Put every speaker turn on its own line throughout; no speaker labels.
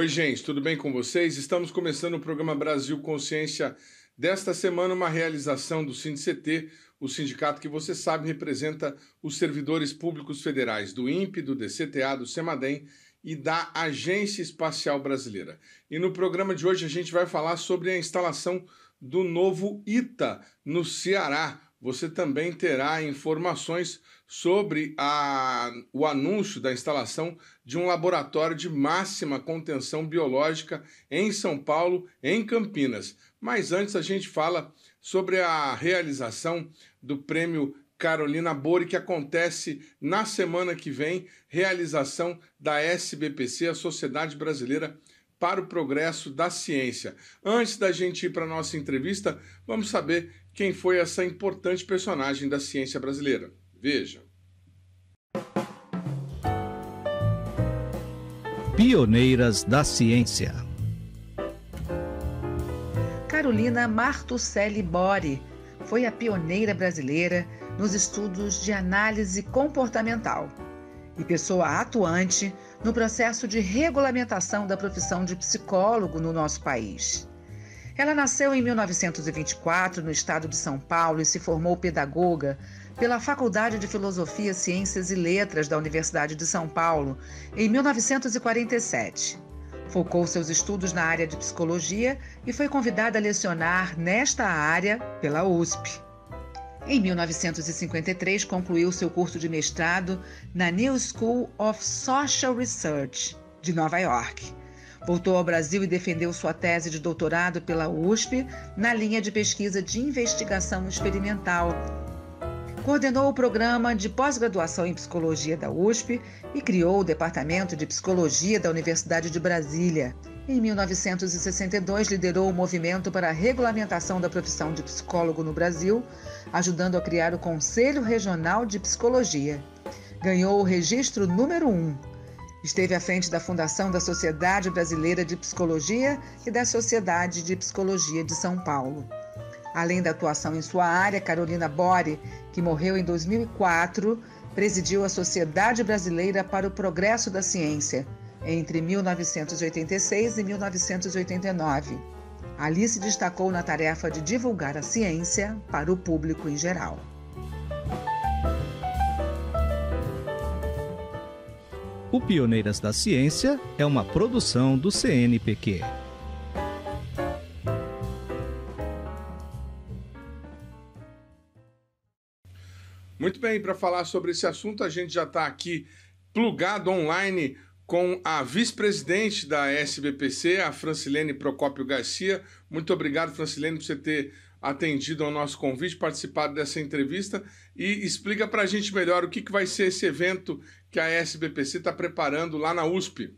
Oi, gente, tudo bem com vocês? Estamos começando o programa Brasil Consciência desta semana, uma realização do SINDICT, o sindicato que você sabe representa os servidores públicos federais do INPE, do DCTA, do CEMADEM e da Agência Espacial Brasileira. E no programa de hoje a gente vai falar sobre a instalação do novo ITA no Ceará. Você também terá informações sobre o anúncio da instalação de um laboratório de máxima contenção biológica em São Paulo, em Campinas. Mas antes a gente fala sobre a realização do Prêmio Carolina Bori, que acontece na semana que vem, realização da SBPC, a Sociedade Brasileira para o Progresso da Ciência. Antes da gente ir para a nossa entrevista, vamos saber quem foi essa importante personagem da ciência brasileira. Veja.
Pioneiras da Ciência.
Carolina Martuccelli Bori foi a pioneira brasileira nos estudos de análise comportamental e pessoa atuante no processo de regulamentação da profissão de psicólogo no nosso país. Ela nasceu em 1924 no estado de São Paulo e se formou pedagoga pela Faculdade de Filosofia, Ciências e Letras da Universidade de São Paulo em 1947. Focou seus estudos na área de psicologia e foi convidada a lecionar nesta área pela USP. Em 1953, concluiu seu curso de mestrado na New School of Social Research, de Nova York. Voltou ao Brasil e defendeu sua tese de doutorado pela USP na linha de pesquisa de investigação experimental. Coordenou o programa de pós-graduação em psicologia da USP e criou o Departamento de Psicologia da Universidade de Brasília. Em 1962, liderou o movimento para a regulamentação da profissão de psicólogo no Brasil, ajudando a criar o Conselho Regional de Psicologia. Ganhou o registro número 1. Esteve à frente da fundação da Sociedade Brasileira de Psicologia e da Sociedade de Psicologia de São Paulo. Além da atuação em sua área, Carolina Bori, que morreu em 2004, presidiu a Sociedade Brasileira para o Progresso da Ciência entre 1986 e 1989. Ali se destacou na tarefa de divulgar a ciência para o público em geral.
O Pioneiras da Ciência é uma produção do CNPq.
Muito bem, para falar sobre esse assunto, a gente já está aqui plugado online com a vice-presidente da SBPC, a Francilene Procópio Garcia. Muito obrigado, Francilene, por você ter atendido ao nosso convite, participado dessa entrevista, e explica para a gente melhor o que vai ser esse evento que a SBPC está preparando lá na USP.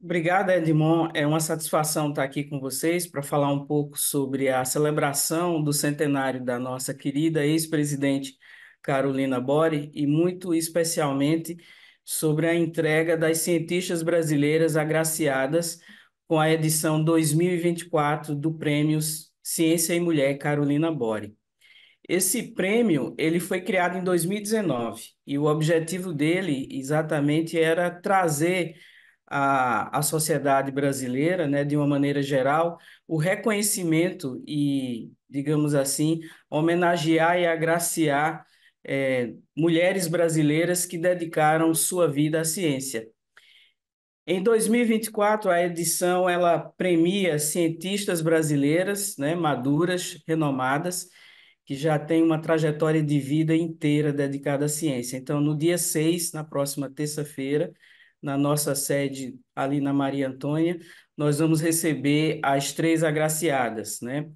Obrigado, Edmond. É uma satisfação estar aqui com vocês para falar um pouco sobre a celebração do centenário da nossa querida ex-presidente Carolina Bori e, muito especialmente, sobre a entrega das cientistas brasileiras agraciadas com a edição 2024 do Prêmio Ciência e Mulher Carolina Bori. Esse prêmio ele foi criado em 2019 e o objetivo dele exatamente era trazer à sociedade brasileira, né, de uma maneira geral, o reconhecimento e, digamos assim, homenagear e agraciar mulheres brasileiras que dedicaram sua vida à ciência. Em 2024, a edição ela premia cientistas brasileiras, né, maduras, renomadas, que já têm uma trajetória de vida inteira dedicada à ciência. Então, no dia 6, na próxima terça-feira, na nossa sede ali na Maria Antônia, nós vamos receber as 3 agraciadas, né?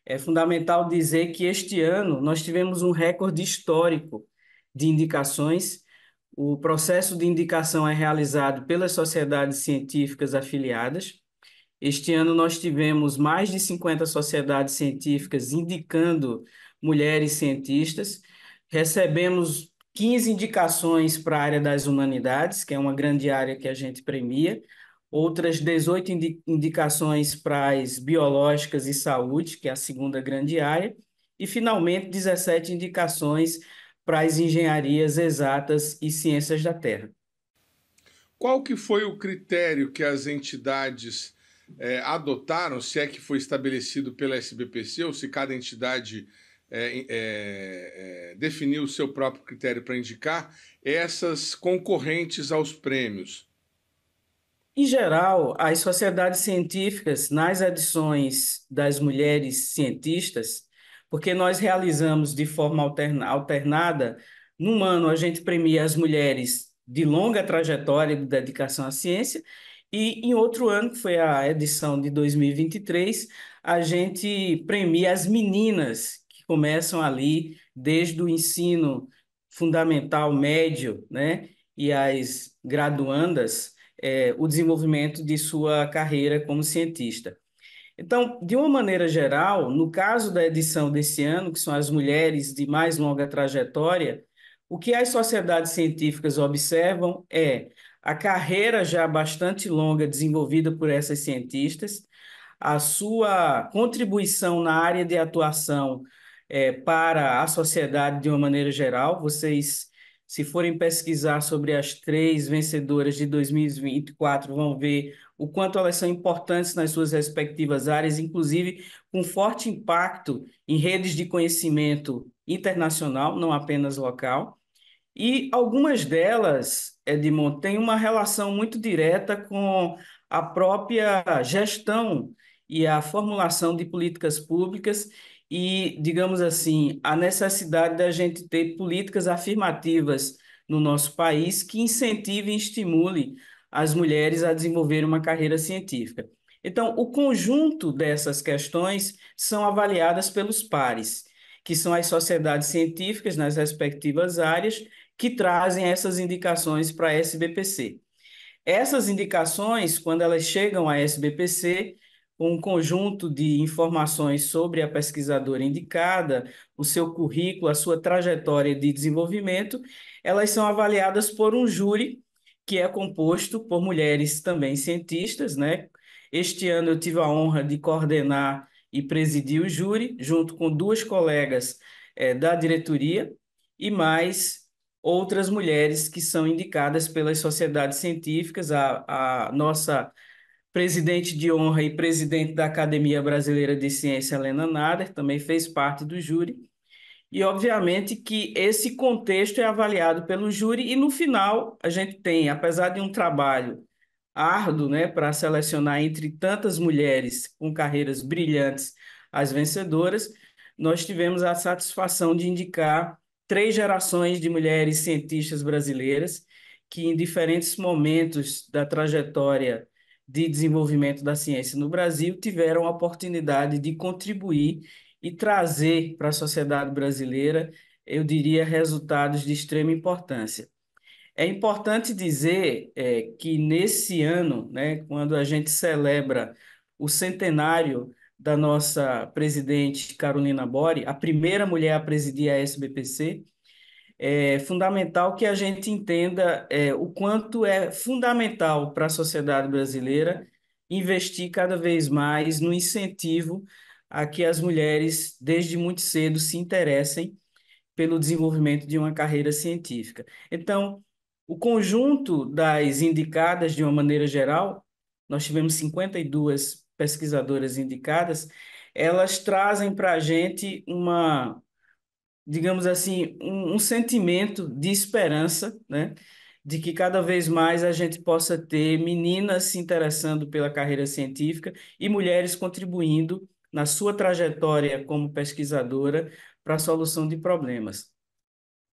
É fundamental dizer que este ano nós tivemos um recorde histórico de indicações. O processo de indicação é realizado pelas sociedades científicas afiliadas. Este ano nós tivemos mais de 50 sociedades científicas indicando mulheres cientistas. Recebemos 15 indicações para a área das humanidades, que é uma grande área que a gente premia, outras 18 indicações para as biológicas e saúde, que é a segunda grande área, e, finalmente, 17 indicações para as engenharias exatas e ciências da Terra.
qual que foi o critério que as entidades adotaram, se é que foi estabelecido pela SBPC, ou se cada entidade definiu o seu próprio critério para indicar essas concorrentes aos prêmios?
Em geral, as sociedades científicas, nas edições das mulheres cientistas, porque nós realizamos de forma alternada, num ano a gente premia as mulheres de longa trajetória de dedicação à ciência, e em outro ano, que foi a edição de 2023, a gente premia as meninas que começam ali desde o ensino fundamental médio, né, e as graduandas o desenvolvimento de sua carreira como cientista. Então, de uma maneira geral, no caso da edição desse ano, que são as mulheres de mais longa trajetória, o que as sociedades científicas observam é a carreira já bastante longa desenvolvida por essas cientistas, a sua contribuição na área de atuação para a sociedade de uma maneira geral. Vocês, se forem pesquisar sobre as 3 vencedoras de 2024, vão ver o quanto elas são importantes nas suas respectivas áreas, inclusive com forte impacto em redes de conhecimento internacional, não apenas local. E algumas delas, Edmond, têm uma relação muito direta com a própria gestão e a formulação de políticas públicas e, digamos assim, a necessidade da gente ter políticas afirmativas no nosso país que incentivem e estimulem as mulheres a desenvolver uma carreira científica. Então, o conjunto dessas questões são avaliadas pelos pares, que são as sociedades científicas nas respectivas áreas, que trazem essas indicações para a SBPC. Essas indicações, quando elas chegam à SBPC, com um conjunto de informações sobre a pesquisadora indicada, o seu currículo, a sua trajetória de desenvolvimento, elas são avaliadas por um júri que é composto por mulheres também cientistas, né? Este ano eu tive a honra de coordenar e presidir o júri, junto com 2 colegas da diretoria e mais outras mulheres que são indicadas pelas sociedades científicas. A nossa presidente de honra e presidente da Academia Brasileira de Ciência, Helena Nader, também fez parte do júri. E, obviamente, que esse contexto é avaliado pelo júri e, no final, a gente tem, apesar de um trabalho árduo, né, para selecionar entre tantas mulheres com carreiras brilhantes as vencedoras, nós tivemos a satisfação de indicar 3 gerações de mulheres cientistas brasileiras que, em diferentes momentos da trajetória de desenvolvimento da ciência no Brasil, tiveram a oportunidade de contribuir e trazer para a sociedade brasileira, eu diria, resultados de extrema importância. É importante dizer que nesse ano, né, quando a gente celebra o centenário da nossa presidente Carolina Bori, a primeira mulher a presidir a SBPC, é fundamental que a gente entenda o quanto é fundamental para a sociedade brasileira investir cada vez mais no incentivo a que as mulheres, desde muito cedo, se interessem pelo desenvolvimento de uma carreira científica. Então, o conjunto das indicadas, de uma maneira geral, nós tivemos 52 pesquisadoras indicadas, elas trazem para a gente uma, digamos assim, um sentimento de esperança, né? De que cada vez mais a gente possa ter meninas se interessando pela carreira científica e mulheres contribuindo na sua trajetória como pesquisadora para a solução de problemas.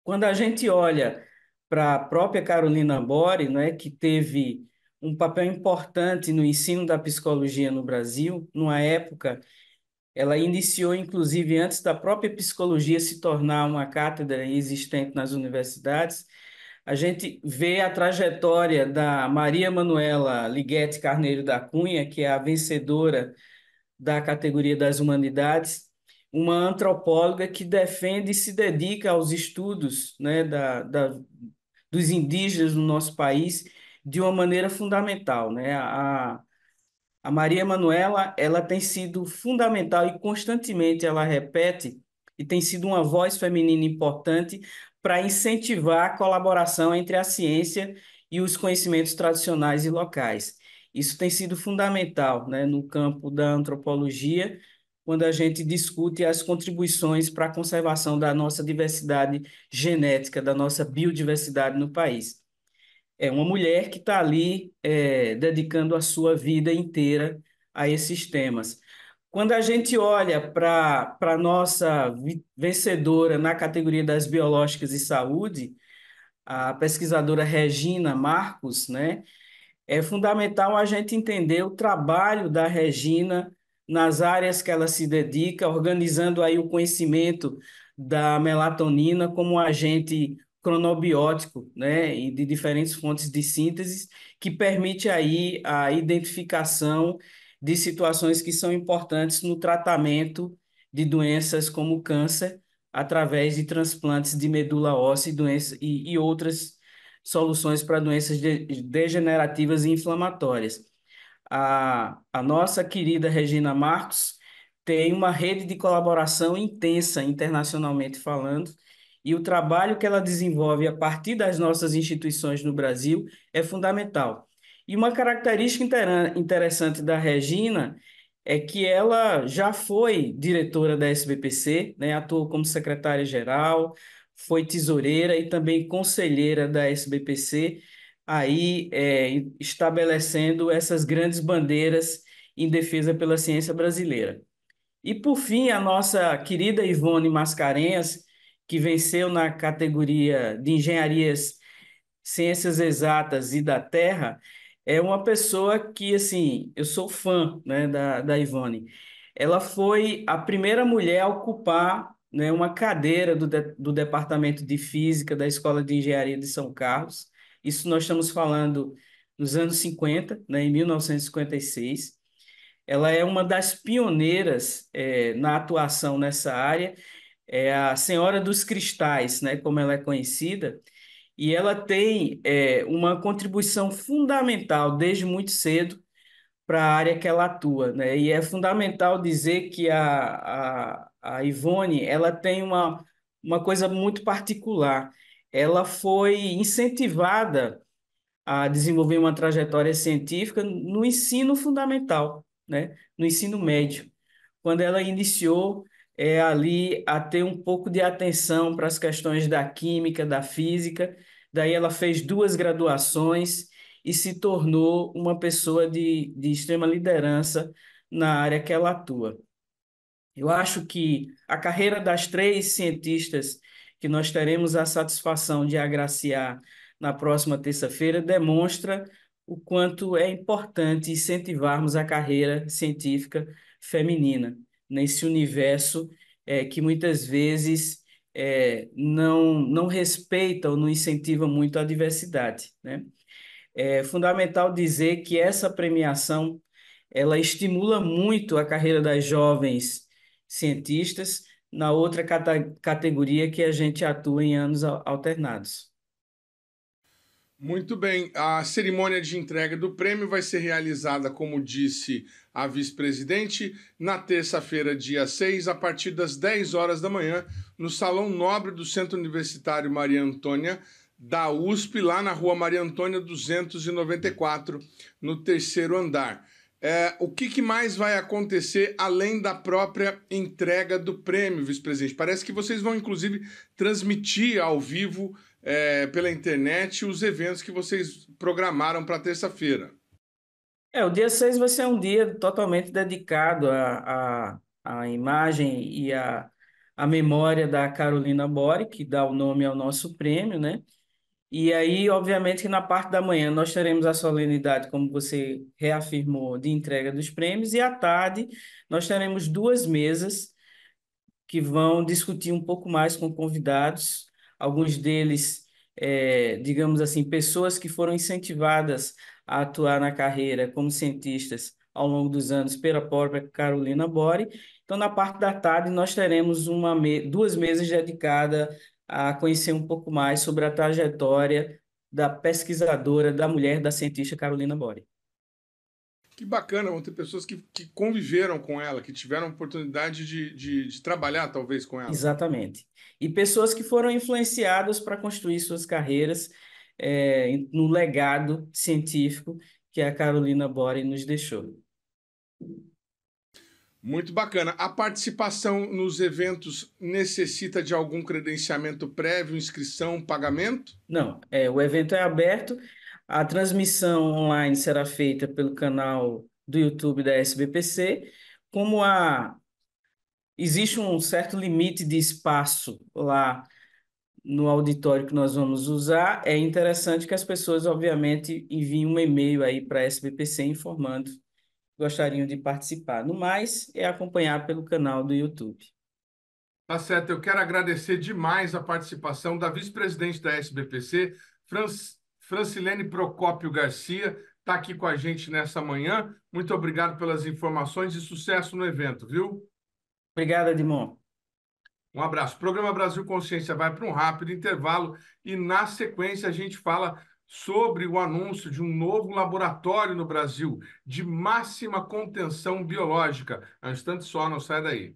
Quando a gente olha para a própria Carolina Bori, né, que teve um papel importante no ensino da psicologia no Brasil, numa época, ela iniciou, inclusive, antes da própria psicologia se tornar uma cátedra existente nas universidades, a gente vê a trajetória da Maria Manuela Liguete Carneiro da Cunha, que é a vencedora da categoria das humanidades, uma antropóloga que defende e se dedica aos estudos, né, dos indígenas no nosso país de uma maneira fundamental, né? A Maria Manuela, ela tem sido fundamental e constantemente ela repete e tem sido uma voz feminina importante para incentivar a colaboração entre a ciência e os conhecimentos tradicionais e locais. Isso tem sido fundamental, né, no campo da antropologia, quando a gente discute as contribuições para a conservação da nossa diversidade genética, da nossa biodiversidade no país. É uma mulher que está ali dedicando a sua vida inteira a esses temas. Quando a gente olha para a nossa vencedora na categoria das biológicas e saúde, a pesquisadora Regina Marcos, né? É fundamental a gente entender o trabalho da Regina nas áreas que ela se dedica, organizando aí o conhecimento da melatonina como agente cronobiótico, né, e de diferentes fontes de síntese, que permite aí a identificação de situações que são importantes no tratamento de doenças como câncer, através de transplantes de medula óssea e outras soluções para doenças degenerativas e inflamatórias. A nossa querida Regina Marcos tem uma rede de colaboração intensa, internacionalmente falando, e o trabalho que ela desenvolve a partir das nossas instituições no Brasil é fundamental. E uma característica interessante da Regina é que ela já foi diretora da SBPC, né, atuou como secretária-geral, foi tesoureira e também conselheira da SBPC, aí estabelecendo essas grandes bandeiras em defesa pela ciência brasileira. E, por fim, a nossa querida Ivone Mascarenhas, que venceu na categoria de Engenharias Ciências Exatas e da Terra, é uma pessoa que, assim, eu sou fã, né, da Ivone. Ela foi a primeira mulher a ocupar, né, uma cadeira do Departamento de Física da Escola de Engenharia de São Carlos. Isso nós estamos falando nos anos 50, né, em 1956. Ela é uma das pioneiras, na atuação nessa área, é a Senhora dos Cristais, né, como ela é conhecida, e ela tem uma contribuição fundamental desde muito cedo para a área que ela atua, né? E é fundamental dizer que a Ivone, ela tem uma coisa muito particular. Ela foi incentivada a desenvolver uma trajetória científica no ensino fundamental, né? No ensino médio, quando ela iniciou ali a ter um pouco de atenção para as questões da química, da física. Daí ela fez duas graduações e se tornou uma pessoa de extrema liderança na área que ela atua. Eu acho que a carreira das três cientistas que nós teremos a satisfação de agraciar na próxima terça-feira demonstra o quanto é importante incentivarmos a carreira científica feminina nesse universo que muitas vezes não respeita ou não incentiva muito a diversidade, né? É fundamental dizer que essa premiação ela estimula muito a carreira das jovens cientistas na outra categoria que a gente atua em anos alternados.
Muito bem. A cerimônia de entrega do prêmio vai ser realizada, como disse a vice-presidente, na terça-feira, dia 6, a partir das 10 horas da manhã, no Salão Nobre do Centro Universitário Maria Antônia, da USP, lá na Rua Maria Antônia 294, no terceiro andar. O que mais vai acontecer além da própria entrega do prêmio, vice-presidente? Parece que vocês vão, inclusive, transmitir ao vivo pela internet os eventos que vocês programaram para terça-feira.
O dia 6 vai ser um dia totalmente dedicado à imagem e à memória da Carolina Bori, que dá o nome ao nosso prêmio, né? E aí, obviamente, que na parte da manhã nós teremos a solenidade, como você reafirmou, de entrega dos prêmios, e à tarde nós teremos duas mesas que vão discutir um pouco mais com convidados, alguns deles, digamos assim, pessoas que foram incentivadas a atuar na carreira como cientistas ao longo dos anos pela própria Carolina Bori. Então, na parte da tarde, nós teremos duas mesas dedicadas a conhecer um pouco mais sobre a trajetória da pesquisadora, da mulher, da cientista Carolina Bori.
Que bacana, vão ter pessoas que conviveram com ela, que tiveram a oportunidade de trabalhar, talvez, com ela.
Exatamente. E pessoas que foram influenciadas para construir suas carreiras no legado científico que a Carolina Bori nos deixou.
Muito bacana. A participação nos eventos necessita de algum credenciamento prévio, inscrição, pagamento?
Não, o evento é aberto, a transmissão online será feita pelo canal do YouTube da SBPC, como existe um certo limite de espaço lá no auditório que nós vamos usar, é interessante que as pessoas, obviamente, enviem um e-mail aí para a SBPC informando que gostariam de participar. No mais, é acompanhar pelo canal do YouTube.
Tá certo, eu quero agradecer demais a participação da vice-presidente da SBPC, Francilene Procópio Garcia, está aqui com a gente nessa manhã. Muito obrigado pelas informações e sucesso no evento, viu?
Obrigado, Edmond.
Um abraço. O programa Brasil Consciência vai para um rápido intervalo e, na sequência, a gente fala sobre o anúncio de um novo laboratório no Brasil de máxima contenção biológica. Um instante só, não sai daí.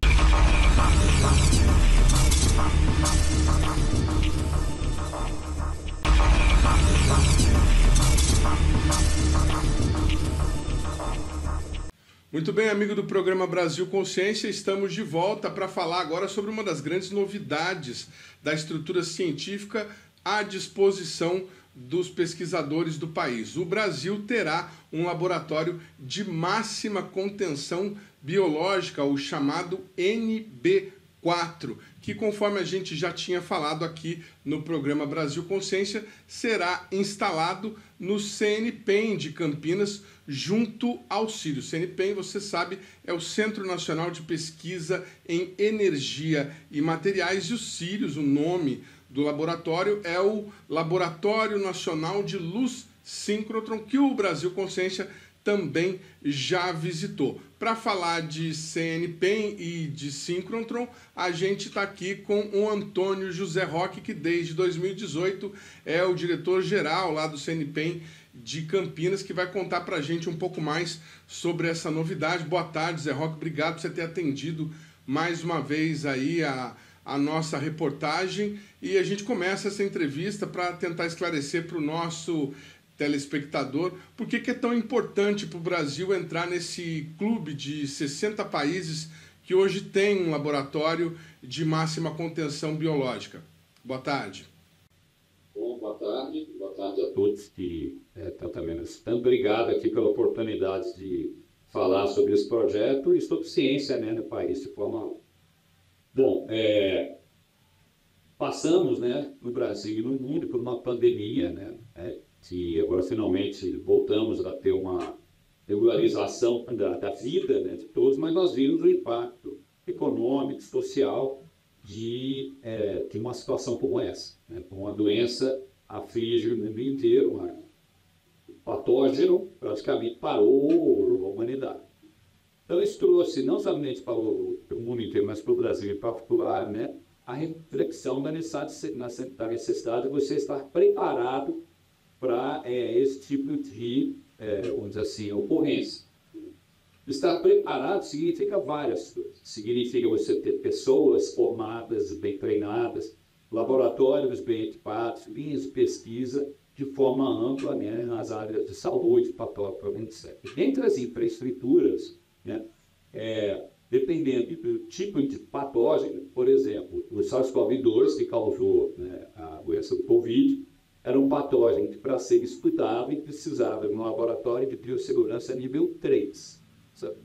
Muito bem, amigo do programa Brasil Consciência, estamos de volta para falar agora sobre uma das grandes novidades da estrutura científica à disposição dos pesquisadores do país. O Brasil terá um laboratório de máxima contenção biológica, o chamado NB4, que, conforme a gente já tinha falado aqui no programa Brasil Consciência, será instalado no CNPEM de Campinas, junto ao CIRIUS. O CNPEM, você sabe, é o Centro Nacional de Pesquisa em Energia e Materiais, e o CIRIUS, o nome do laboratório, é o Laboratório Nacional de Luz Síncrotron, que o Brasil Consciência também já visitou. Para falar de CNPEM e de síncrotron, a gente está aqui com o Antônio José Roque, que desde 2018 é o diretor-geral lá do CNPEM de Campinas, que vai contar para a gente um pouco mais sobre essa novidade. Boa tarde, Zé Roque, obrigado por você ter atendido mais uma vez aí a nossa reportagem, e a gente começa essa entrevista para tentar esclarecer para o nosso telespectador por que é tão importante para o Brasil entrar nesse clube de 60 países que hoje tem um laboratório de máxima contenção biológica. Boa tarde.
Bom, boa tarde a todos que estão também nos escutando. Obrigado aqui pela oportunidade de falar sobre esse projeto e sobre ciência, né, no país de forma... Bom, passamos, né, no Brasil e no mundo por uma pandemia, né, que agora finalmente voltamos a ter uma regularização da vida, né, de todos, mas nós vimos o impacto econômico, social de uma situação como essa, né? Uma doença aflige o mundo inteiro, o patógeno praticamente parou a humanidade. Então isso trouxe não somente para o mundo inteiro, mas para o Brasil em particular, né, a reflexão da necessidade de você estar preparado para esse tipo de, vamos dizer assim, ocorrência. Estar preparado significa várias coisas. Significa você ter pessoas formadas, bem treinadas, laboratórios bem equipados, linhas de pesquisa de forma ampla, né, nas áreas de saúde, patógeno, etc. Entre as infraestruturas, né, dependendo do tipo de patógeno, por exemplo, o SARS-CoV-2, que causou, né, a doença do Covid, era um patógeno que, para ser estudado, precisava de um laboratório de biossegurança nível 3. Sabe?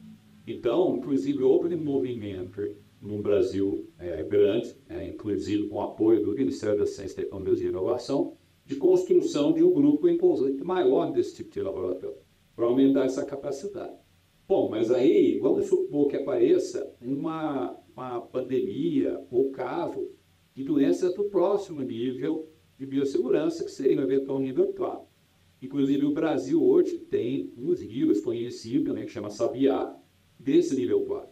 Então, inclusive, houve um movimento no Brasil grande, inclusive com o apoio do Ministério da Ciência, Tecnologia e Inovação, de construção de um grupo imposante maior desse tipo de laboratório, para aumentar essa capacidade. Bom, mas aí, vamos supor que apareça uma pandemia ou caso de doença do próximo nível de biossegurança, que seria um eventual nível 4. Inclusive, o Brasil hoje tem uns vírus conhecidos, né, que chama Sabiá, desse nível 4.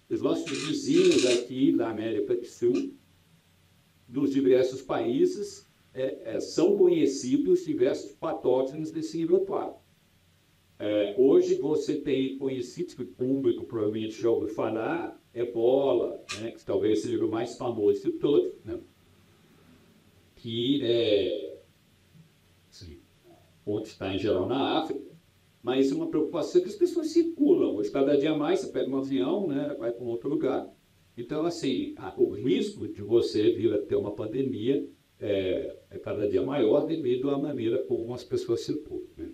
Os nossos vizinhos aqui da América do Sul, dos diversos países, são conhecidos diversos patógenos desse nível 4. Hoje você tem conhecidos que o público provavelmente já ouviu falar, Ebola, né, que talvez seja o mais famoso de todos, né, que onde está em geral na África, mas uma preocupação é que as pessoas circulam. Hoje, cada dia mais, você pega um avião, né, vai para um outro lugar. Então, assim, o risco de você vir a ter uma pandemia é cada dia maior devido à maneira como as pessoas circulam, né?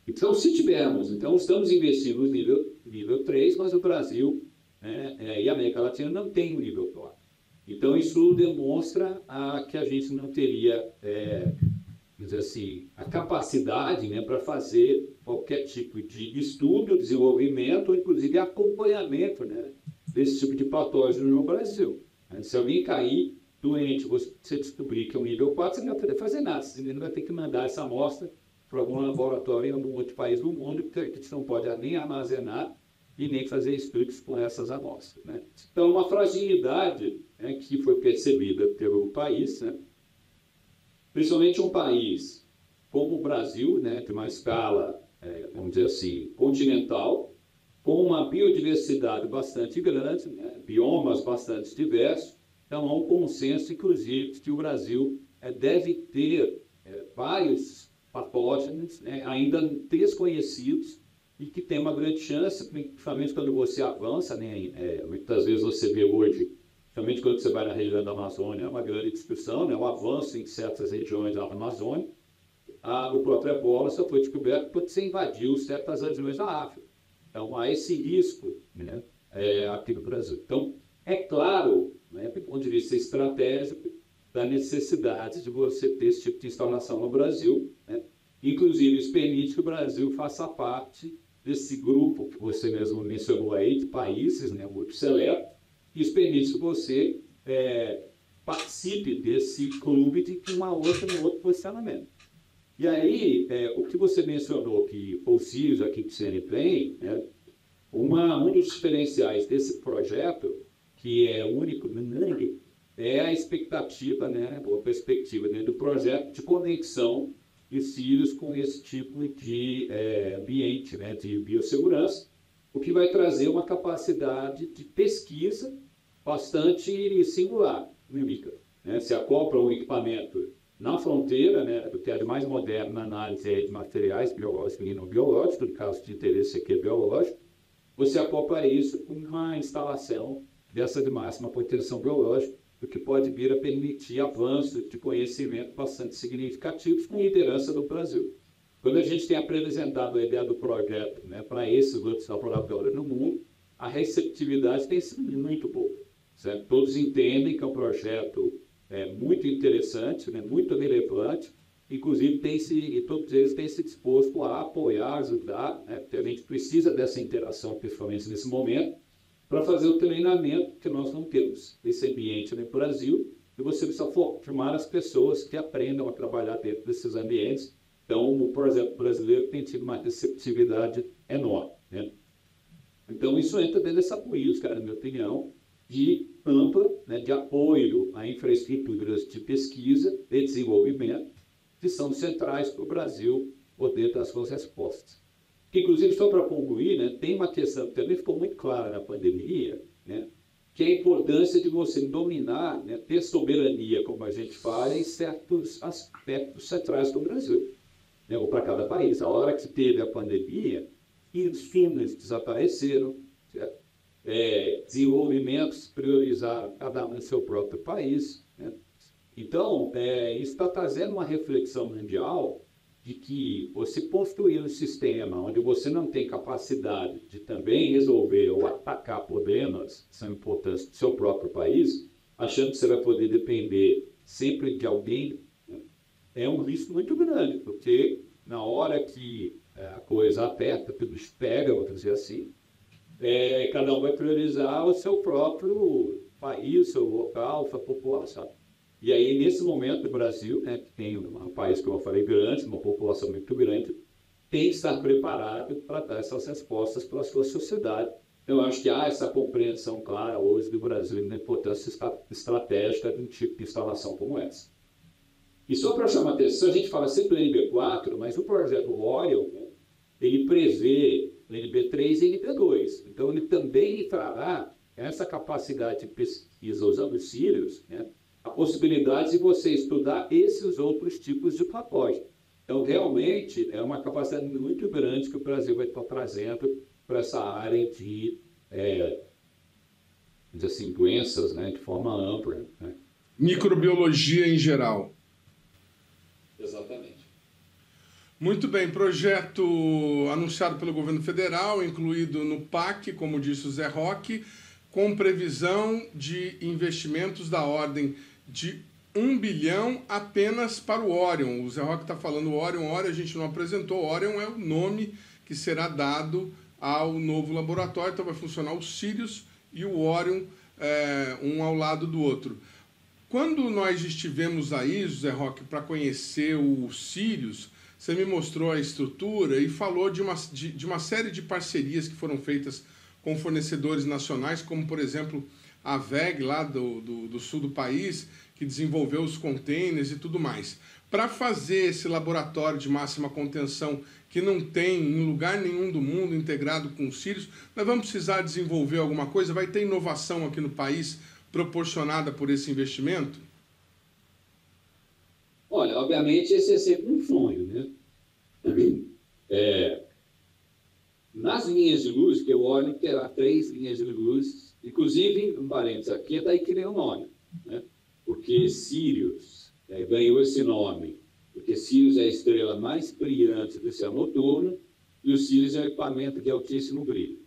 Então, se tivermos, então estamos investindo no nível 3, mas o Brasil, né, e a América Latina não tem o nível 4. Então, isso demonstra que a gente não teria, dizer assim, a capacidade, né, para fazer qualquer tipo de estudo, desenvolvimento, ou inclusive acompanhamento, né, desse tipo de patógeno no Brasil. Se alguém cair doente, você descobrir que é um nível 4, você não vai poder fazer nada. Você não vai ter que mandar essa amostra para algum laboratório em algum outro país do mundo, que você não pode nem armazenar e nem fazer estudos com essas amostras, né? Então, uma fragilidade, né, que foi percebida pelo país, né? Principalmente um país como o Brasil, né, de uma escala, vamos dizer assim, continental, com uma biodiversidade bastante grande, né, biomas bastante diversos. Então, há um consenso, inclusive, que o Brasil deve ter vários patógenos, né, ainda desconhecidos, e que tem uma grande chance, principalmente quando você avança, né, muitas vezes você vê hoje, principalmente quando você vai na região da Amazônia, é uma grande discussão, né, o avanço em certas regiões da Amazônia. O próprio ebola só foi descoberto quando você invadiu certas regiões da África. Então, há esse risco, né, aqui no Brasil. Então, é claro, né, do ponto de vista estratégico, da necessidade de você ter esse tipo de instalação no Brasil, né? Inclusive, isso permite que o Brasil faça parte desse grupo que você mesmo mencionou aí, de países, né, muito seleto. Isso permite que você participe desse clube de um outro posicionamento. E aí, o que você mencionou, que o CIS aqui que você tem, né, um dos diferenciais desse projeto, que é único no mundo, é a expectativa, né, a perspectiva, né, do projeto de conexão de CIS com esse tipo de ambiente, né, de biossegurança, o que vai trazer uma capacidade de pesquisa bastante singular, né? Se acopla um equipamento na fronteira, né, do que é mais moderno na análise de materiais biológicos e não biológicos, no caso de interesse aqui biológico, você acopla isso com uma instalação dessa de máxima potência biológica, o que pode vir a permitir avanços de conhecimento bastante significativos com liderança do Brasil. Quando a gente tem apresentado a ideia do projeto, né, para esses outros laboratórios no mundo, a receptividade tem sido muito boa, certo? Todos entendem que é um projeto muito interessante, né, muito relevante, inclusive todos eles têm se disposto a apoiar, ajudar, né, porque a gente precisa dessa interação, principalmente nesse momento, para fazer o treinamento que nós não temos nesse ambiente no Brasil, e você precisa formar as pessoas que aprendam a trabalhar dentro desses ambientes. Então, o projeto brasileiro tem tido uma receptividade enorme, né? Então, isso entra dentro dessa política, na minha opinião, de ampla, né, de apoio a infraestruturas de pesquisa e desenvolvimento, que são centrais para o Brasil poder dar suas respostas. Que, inclusive, só para concluir, né, tem uma questão que também ficou muito clara na pandemia, né, que é a importância de você dominar, né, ter soberania, como a gente fala, em certos aspectos centrais do Brasil, né, ou para cada país. A hora que teve a pandemia, insumos desapareceram, certo? Desenvolvimentos priorizaram cada um no seu próprio país, né? Então, isso está trazendo uma reflexão mundial de que você construir um sistema onde você não tem capacidade de também resolver ou atacar problemas que são importantes do seu próprio país, achando que você vai poder depender sempre de alguém, né, é um risco muito grande, porque na hora que a coisa aperta, tudo pega, vou dizer assim, cada um vai priorizar o seu próprio país, o seu local, a sua população. E aí, nesse momento, o Brasil, né, que tem um país, como eu falei, grande, uma população muito grande, tem que estar preparado para dar essas respostas para a sua sociedade. Eu acho que há essa compreensão clara hoje do Brasil da importância estratégica de um tipo de instalação como essa. E só para chamar a atenção, a gente fala sempre do NB4, mas o projeto Orion, né, ele prevê o NB3 e NB2. Então, ele também trará essa capacidade de pesquisa usando os cílios, né, a possibilidade de você estudar esses outros tipos de patógenos. Então, realmente, é uma capacidade muito grande que o Brasil vai estar trazendo para essa área de assim, doenças, né, de forma ampla. Né?
Microbiologia em geral.
Exatamente.
Muito bem, projeto anunciado pelo governo federal, incluído no PAC, como disse o Zé Roque, com previsão de investimentos da ordem de 1 bilhão apenas para o Orion. O Zé Roque está falando Orion a gente não apresentou. Orion é o nome que será dado ao novo laboratório, então vai funcionar o Sirius e o Orion, um ao lado do outro. Quando nós estivemos aí, Zé Roque, para conhecer o Sirius, você me mostrou a estrutura e falou de uma série de parcerias que foram feitas com fornecedores nacionais, como, por exemplo, a VEG, lá do sul do país, que desenvolveu os containers e tudo mais. Para fazer esse laboratório de máxima contenção, que não tem em lugar nenhum do mundo integrado com o Sirius, nós vamos precisar desenvolver alguma coisa? Vai ter inovação aqui no país proporcionada por esse investimento?
Olha, obviamente esse é sempre um sonho, né? Nas linhas de luz, que o Orion terá 3 linhas de luz, inclusive, um parênteses aqui, daí que vem o nome, né? Porque Sirius ganhou esse nome, porque Sirius é a estrela mais brilhante do céu noturno e o Sirius é um equipamento de altíssimo brilho.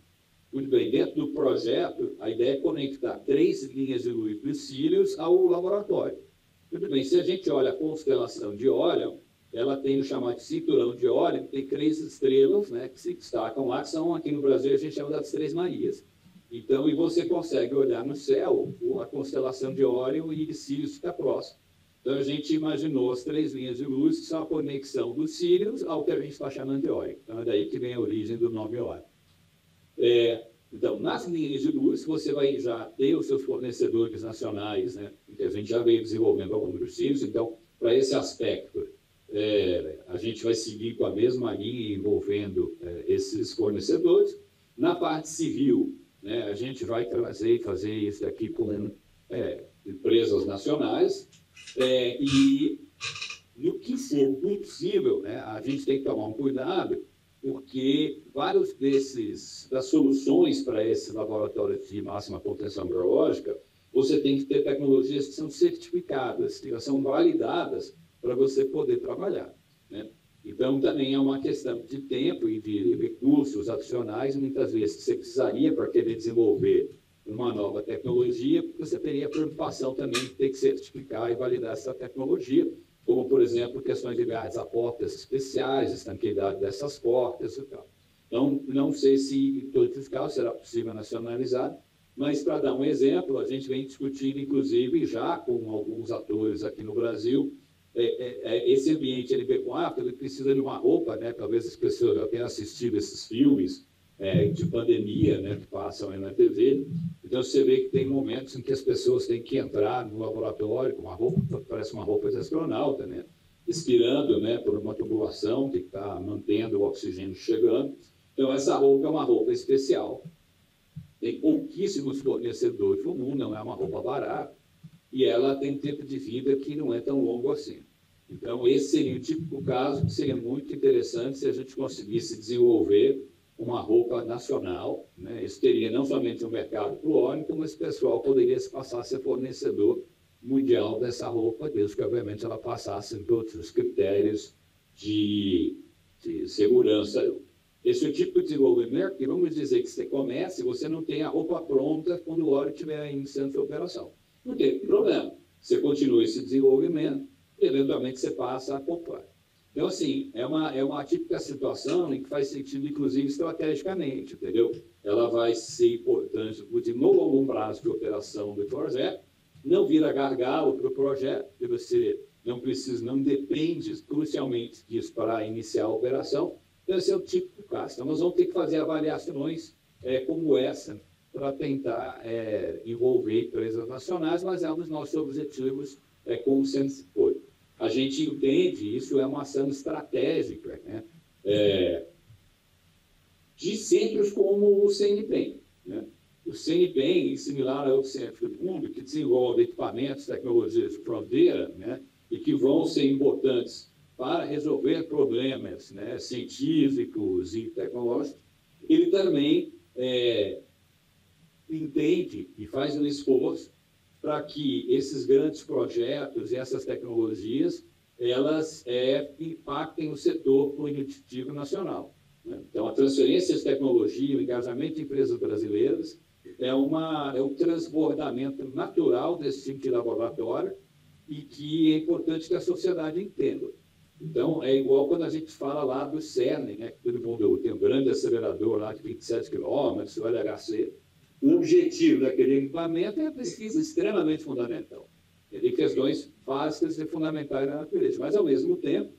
Muito bem, dentro do projeto, a ideia é conectar 3 linhas de luz do Sirius ao laboratório. Muito bem, se a gente olha a constelação de Orion, ela tem o chamado cinturão de Orion, tem 3 estrelas, né, que se destacam lá, que são, aqui no Brasil, a gente chama das 3 Marias. Então, e você consegue olhar no céu a constelação de Orion e de Sirius fica próximo. Então, a gente imaginou as 3 linhas de luz, que são a conexão do Sirius ao que a gente está chamando de Orion. Então, é daí que vem a origem do nome Orion. Então, nas linhas de luz, você vai já ter os seus fornecedores nacionais, né? A gente já veio desenvolvendo alguns dos Sirius, então, para esse aspecto, a gente vai seguir com a mesma linha envolvendo esses fornecedores. Na parte civil, né, a gente vai trazer e fazer isso aqui com empresas nacionais, e no que for possível, né, a gente tem que tomar um cuidado, porque vários das soluções para esse laboratório de máxima contenção biológica, você tem que ter tecnologias que são certificadas, que são validadas para você poder trabalhar, né? Então, também é uma questão de tempo e de recursos adicionais, muitas vezes, que você precisaria para querer desenvolver uma nova tecnologia, porque você teria a preocupação também de ter que certificar e validar essa tecnologia, como, por exemplo, questões ligadas a portas especiais, estanqueidade dessas portas e tal. Então, não sei se em todos os casos será possível nacionalizar, mas, para dar um exemplo, a gente vem discutindo, inclusive, já com alguns atores aqui no Brasil, esse ambiente LP4, ele precisa de uma roupa, né? Talvez as pessoas já tenham assistido esses filmes de pandemia, né, que passam aí na TV. Então, você vê que tem momentos em que as pessoas têm que entrar no laboratório com uma roupa, parece uma roupa de astronauta, né? Expirando, né, por uma tubulação que está mantendo o oxigênio chegando. Então, essa roupa é uma roupa especial. Tem pouquíssimos fornecedores no mundo, não é uma roupa barata, e ela tem tempo de vida que não é tão longo assim. Então, esse seria o típico caso que seria muito interessante se a gente conseguisse desenvolver uma roupa nacional, né? Isso teria não somente um mercado para o Orion, mas o pessoal poderia se passar a ser fornecedor mundial dessa roupa, desde que, obviamente, ela passasse em todos os critérios de segurança. Esse é o tipo de desenvolvimento que, vamos dizer que você começa e você não tem a roupa pronta quando o Orion estiver iniciando sua operação. Não tem problema. Você continua esse desenvolvimento e, eventualmente, você passa a comprar. Então, assim, é uma típica situação em que faz sentido, inclusive, estrategicamente, entendeu? Ela vai ser importante no longo prazo de operação do projeto, não vira gargalo para o projeto, porque você não depende crucialmente disso para iniciar a operação. Então, esse é o típico caso. Então, nós vamos ter que fazer avaliações como essa, para tentar envolver empresas nacionais, mas é um dos nossos objetivos, como sempre foi. A gente entende, isso é uma ação estratégica, né? De centros como o CNPEM, né? O CNPEM, similar ao Centro do Mundo, que desenvolve equipamentos, tecnologias de fronteira, né? E que vão ser importantes para resolver problemas, né, científicos e tecnológicos, ele também entende e faz um esforço para que esses grandes projetos e essas tecnologias elas impactem o setor produtivo nacional. Né? Então, a transferência de tecnologia, o engajamento de empresas brasileiras é um transbordamento natural desse tipo de laboratório e que é importante que a sociedade entenda. Então, é igual quando a gente fala lá do CERN, né? Todo mundo tem um grande acelerador lá de 27 quilômetros, o LHC. O objetivo daquele equipamento é a pesquisa extremamente fundamental. Ele tem questões básicas e fundamentais na natureza, mas, ao mesmo tempo,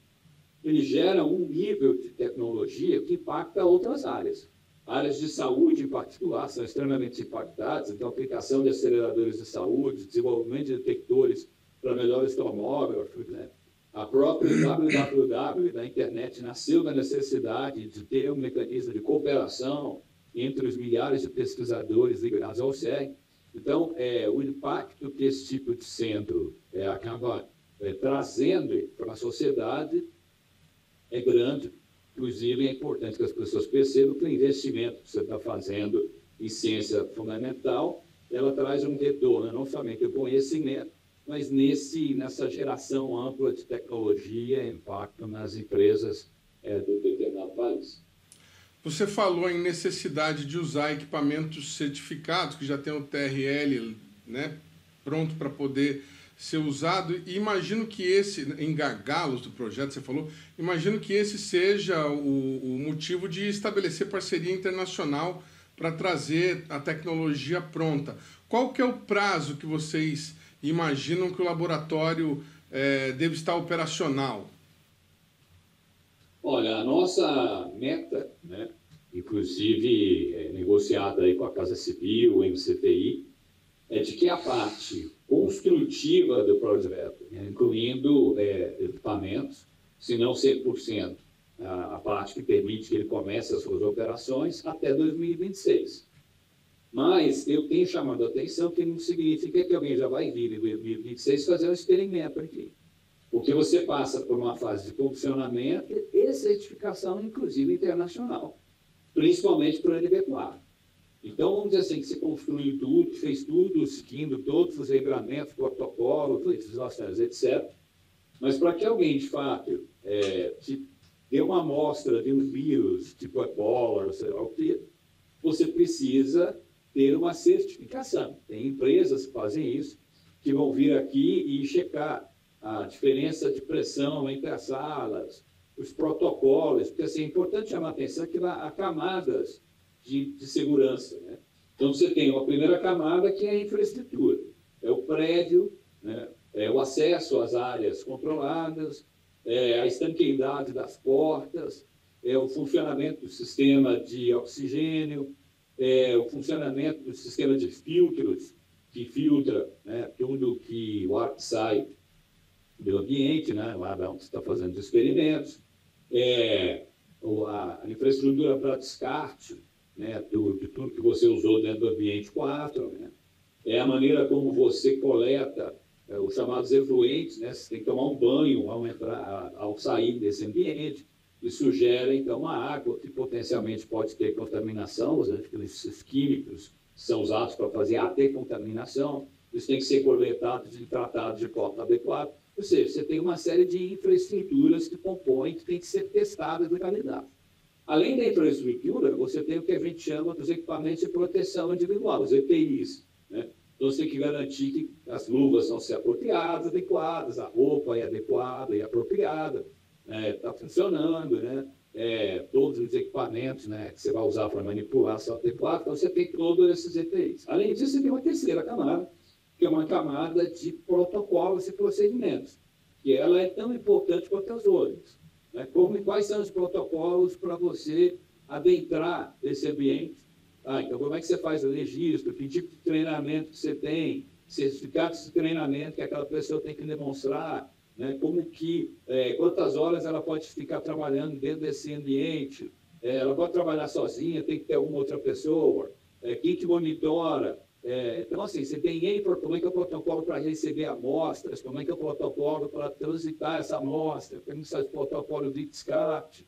ele gera um nível de tecnologia que impacta outras áreas. Áreas de saúde, em particular, são extremamente impactadas, então, a aplicação de aceleradores de saúde, desenvolvimento de detectores para melhores tomógrafos, né? A própria www da internet nasceu da necessidade de ter um mecanismo de cooperação entre os milhares de pesquisadores ligados ao CERN. Então, o impacto que esse tipo de centro acaba trazendo para a sociedade é grande. Inclusive, é importante que as pessoas percebam que o investimento que você está fazendo em ciência fundamental, ela traz um retorno, não somente o conhecimento, mas nessa geração ampla de tecnologia e impacto nas empresas do determinado país.
Você falou em necessidade de usar equipamentos certificados, que já tem o TRL, né, pronto para poder ser usado, e imagino que esse, em gargalos do projeto, você falou, imagino que esse seja o motivo de estabelecer parceria internacional para trazer a tecnologia pronta. Qual que é o prazo que vocês imaginam que o laboratório deve estar operacional?
Olha, a nossa meta, né, inclusive negociada aí com a Casa Civil, o MCTI, é de que a parte construtiva do projeto, incluindo equipamentos, se não 100%, a parte que permite que ele comece as suas operações até 2026. Mas eu tenho chamado a atenção que não significa que alguém já vai vir em 2026 fazer um experimento aqui. Porque você passa por uma fase de funcionamento e certificação, inclusive internacional, principalmente para o NB4. Então, vamos dizer assim, que se construiu tudo, fez tudo, seguindo todos os regulamentos, protocolos, legislações, etc. Mas para que alguém, de fato, te dê uma amostra de um vírus, tipo Ebola, sei lá o que, você precisa ter uma certificação. Tem empresas que fazem isso, que vão vir aqui e checar a diferença de pressão entre as salas, os protocolos, porque assim, é importante chamar a atenção que há camadas de segurança. Né? Então, você tem a primeira camada, que é a infraestrutura, é o prédio, né? É o acesso às áreas controladas, a estanqueidade das portas, o funcionamento do sistema de oxigênio, o funcionamento do sistema de filtros, que filtra, né, tudo que o ar que sai do ambiente, né, lá onde você está fazendo os experimentos, a infraestrutura para descarte, né, de tudo que você usou dentro do ambiente 4, né, é a maneira como você coleta os chamados efluentes, né, você tem que tomar um banho ao sair desse ambiente. Isso gera, então, uma água que potencialmente pode ter contaminação, os químicos são usados para fazer a decontaminação, isso tem que ser coletado e tratado de forma adequada. Ou seja, você tem uma série de infraestruturas que compõem, que tem que ser testadas de qualidade. Além da infraestrutura, você tem o que a gente chama dos equipamentos de proteção individual, os EPIs. Né? Então, você tem que garantir que as luvas vão ser adequadas, a roupa é adequada e apropriada, está funcionando, né? Todos os equipamentos, né, que você vai usar para manipular são adequados, então você tem todos esses EPIs. Além disso, você tem uma terceira camada, que é uma camada de protocolos e procedimentos, que ela é tão importante quanto as outras. Né? Quais são os protocolos para você adentrar esse ambiente? Então, como é que você faz o registro? Que tipo de treinamento que você tem? Certificados de treinamento que aquela pessoa tem que demonstrar? Né? Quantas horas ela pode ficar trabalhando dentro desse ambiente? Ela pode trabalhar sozinha, tem que ter alguma outra pessoa? Quem te monitora? Então, assim, você tem como é que é o protocolo para receber amostras, como é que é o protocolo para transitar essa amostra, como é o protocolo de descarte,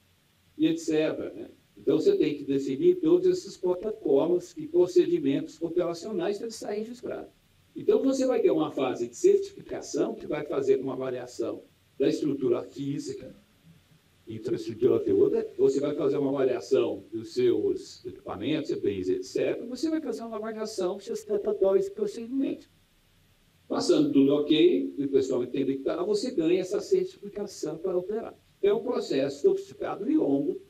e etc. Né? Então, você tem que definir todos esses protocolos e procedimentos operacionais para eles saírem registrados. Então, você vai ter uma fase de certificação que vai fazer uma avaliação da estrutura física, infraestrutura toda, você vai fazer uma avaliação dos seus equipamentos, EPIs, etc. Você vai fazer uma avaliação dos seus protocólos e procedimentos. Passando tudo ok, e o pessoal entende que está, você ganha essa certificação para operar. É um processo sofisticado e longo.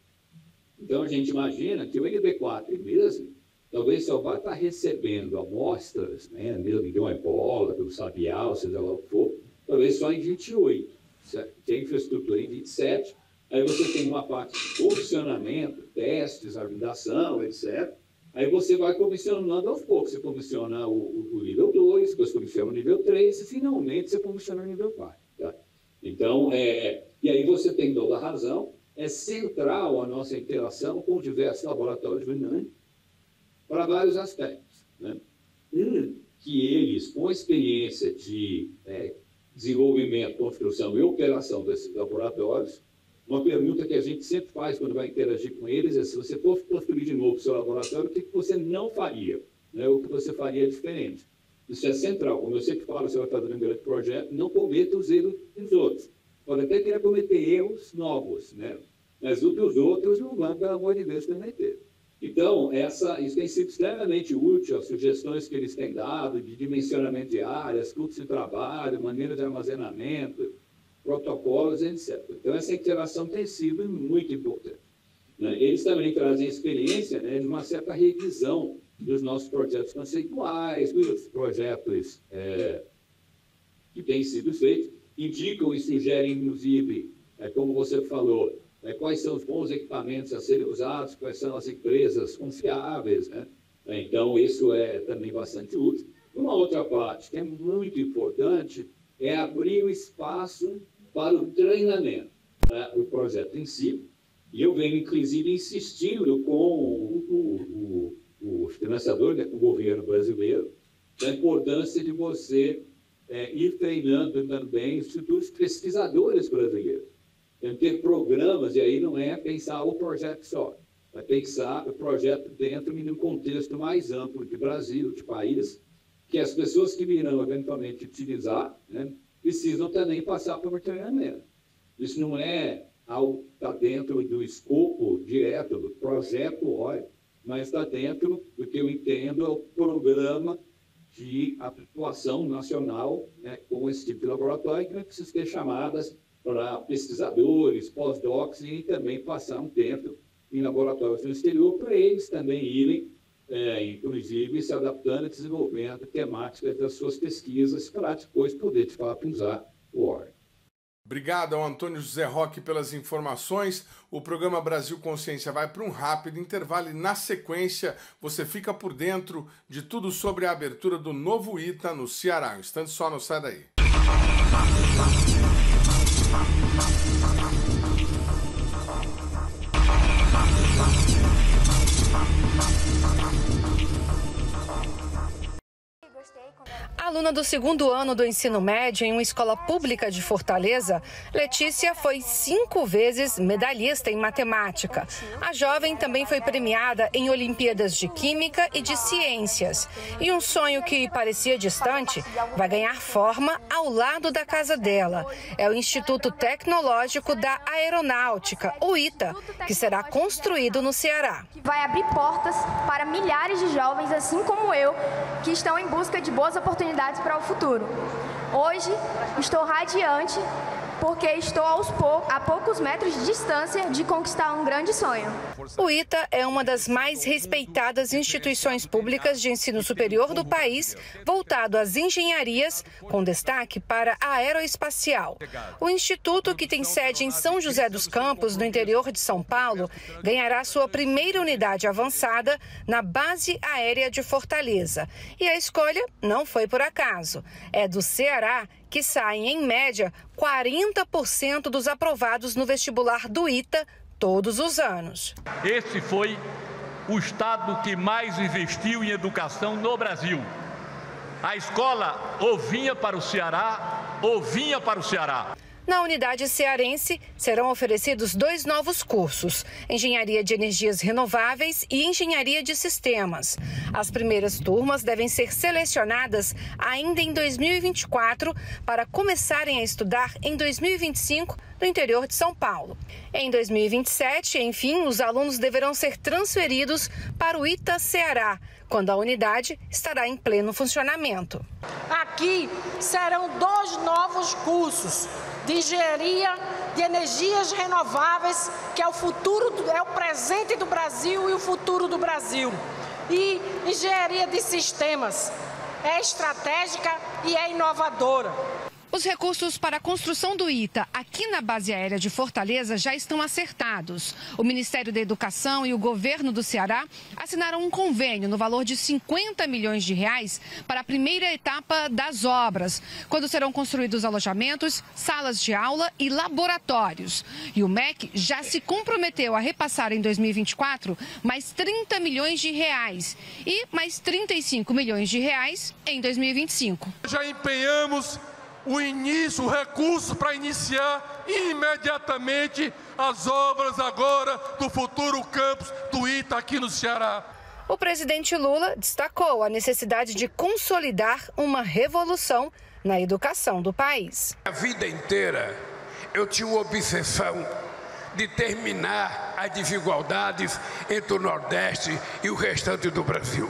Então, a gente imagina que o NB4 mesmo, talvez só vai estar recebendo amostras, né, de uma ebola, do sabiá, seja lá o que for, talvez só em 28, certo? Tem infraestrutura em 27, aí você tem uma parte de funcionamento, testes, validação, etc. Aí você vai comissionando aos poucos. Você comisiona o nível 2, depois comisiona o nível 3 e finalmente você comisiona o nível 4. Tá? Então, e aí você tem toda a razão, é central a nossa interação com diversos laboratórios do INANI para vários aspectos. Né? Que eles, com a experiência de desenvolvimento, construção e operação desses laboratórios, uma pergunta que a gente sempre faz quando vai interagir com eles é: se você for construir de novo o seu laboratório, o que você não faria? Né? O que você faria diferente? Isso é central. Como eu sempre falo, você vai fazer um grande projeto, não cometa os erros dos outros. Pode até querer cometer erros novos, né? Mas os dos outros não vão, pelo amor de Deus, cometer. Então, isso tem sido extremamente útil, as sugestões que eles têm dado de dimensionamento de áreas, fluxo de trabalho, maneira de armazenamento, protocolos, etc. Então, essa interação tem sido muito importante. Né? Eles também trazem experiência, né, de uma certa revisão dos nossos projetos conceituais, dos projetos que têm sido feitos, indicam e sugerem, inclusive, como você falou, quais são os bons equipamentos a serem usados, quais são as empresas confiáveis. Né? Então, isso é também bastante útil. Uma outra parte que é muito importante é abrir o espaço para o treinamento, né, do projeto em si. E eu venho, inclusive, insistindo com o financiador, né, com o governo brasileiro, da importância de você ir treinando também institutos pesquisadores brasileiros. Ter programas, e aí não é pensar o projeto só, é pensar o projeto dentro de um contexto mais amplo de Brasil, de país, que as pessoas que virão eventualmente utilizar, né, precisam também passar por um treinamento. Isso não é algo que está dentro do escopo direto do projeto OI, mas está dentro do que eu entendo é o programa de atuação nacional, né, com esse tipo de laboratório, que precisa ter chamadas para pesquisadores, pós-docs e também passar um tempo em laboratórios no exterior para eles também irem, inclusive, se adaptando e desenvolvendo temáticas das suas pesquisas para depois poder, de fato, usar o ORE.
Obrigado ao Antônio José Roque pelas informações. O programa Brasil Consciência vai para um rápido intervalo e, na sequência, você fica por dentro de tudo sobre a abertura do novo ITA no Ceará. Um instante só, não sai daí.
Aluna do 2º ano do ensino médio em uma escola pública de Fortaleza, Letícia foi 5 vezes medalhista em matemática. A jovem também foi premiada em Olimpíadas de Química e de Ciências. E um sonho que parecia distante vai ganhar forma ao lado da casa dela. É o Instituto Tecnológico da Aeronáutica, o ITA, que será construído no Ceará.
Vai abrir portas para milhares de jovens, assim como eu, que estão em busca de boas oportunidades para o futuro. Hoje, estou radiante porque estou a poucos metros de distância de conquistar um grande sonho.
O ITA é uma das mais respeitadas instituições públicas de ensino superior do país, voltado às engenharias, com destaque para a aeroespacial. O instituto, que tem sede em São José dos Campos, no interior de São Paulo, ganhará sua primeira unidade avançada na Base Aérea de Fortaleza. E a escolha não foi por acaso. É do Ceará que saem, em média, 40% dos aprovados no vestibular do ITA todos os anos.
Esse foi o estado que mais investiu em educação no Brasil. A escola ou vinha para o Ceará ou vinha para o Ceará.
Na unidade cearense, serão oferecidos 2 novos cursos: Engenharia de Energias Renováveis e Engenharia de Sistemas. As primeiras turmas devem ser selecionadas ainda em 2024 para começarem a estudar em 2025 no interior de São Paulo. Em 2027, enfim, os alunos deverão ser transferidos para o ITA Ceará, quando a unidade estará em pleno funcionamento.
Aqui serão 2 novos cursos de engenharia de energias renováveis, que é o futuro, é o presente do Brasil e o futuro do Brasil. E engenharia de sistemas, é estratégica e é inovadora.
Os recursos para a construção do ITA aqui na base aérea de Fortaleza já estão acertados. O Ministério da Educação e o governo do Ceará assinaram um convênio no valor de 50 milhões de reais para a primeira etapa das obras, quando serão construídos alojamentos, salas de aula e laboratórios. E o MEC já se comprometeu a repassar em 2024 mais 30 milhões de reais e mais 35 milhões de reais em 2025.
Já empenhamos o recurso para iniciar imediatamente as obras agora do futuro campus do ITA aqui no Ceará.
O presidente Lula destacou a necessidade de consolidar uma revolução na educação do país.
A vida inteira eu tinha uma obsessão de terminar as desigualdades entre o Nordeste e o restante do Brasil.